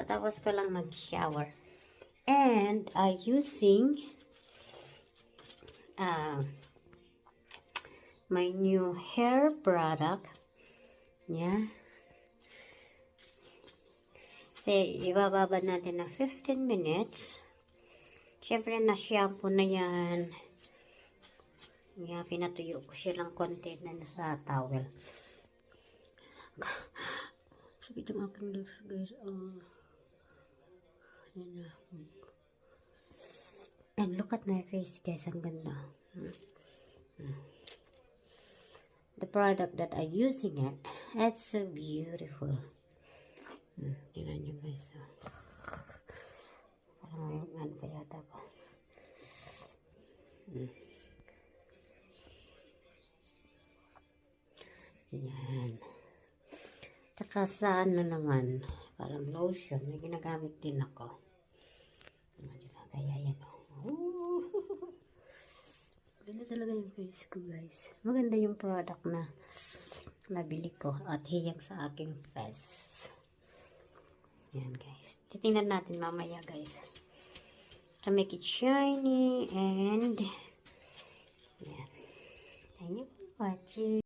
Katapos ko lang mag-shower. And using my new hair product. Yeah. Ibababad natin ng 15 minutes. Siyempre, na-shampoo na yan. Yeah, pinatuyo ko siya ng konti na sa towel. Sakit yung aking lips, guys. Ayan na. And look at my face, guys. Ang ganda. The product that I'm using it's so beautiful. Tingnan nyo, guys. Parang ano pa yata ko. Yan. Tsaka sa ano naman, parang lotion, may ginagamit din ako. Kaya yan. Maganda talaga yung face ko, guys. Maganda yung product na nabili ko at hiyang sa aking face. Yan, guys. Titingnan natin mamaya, guys. To make it shiny and yan. Thank you for watching.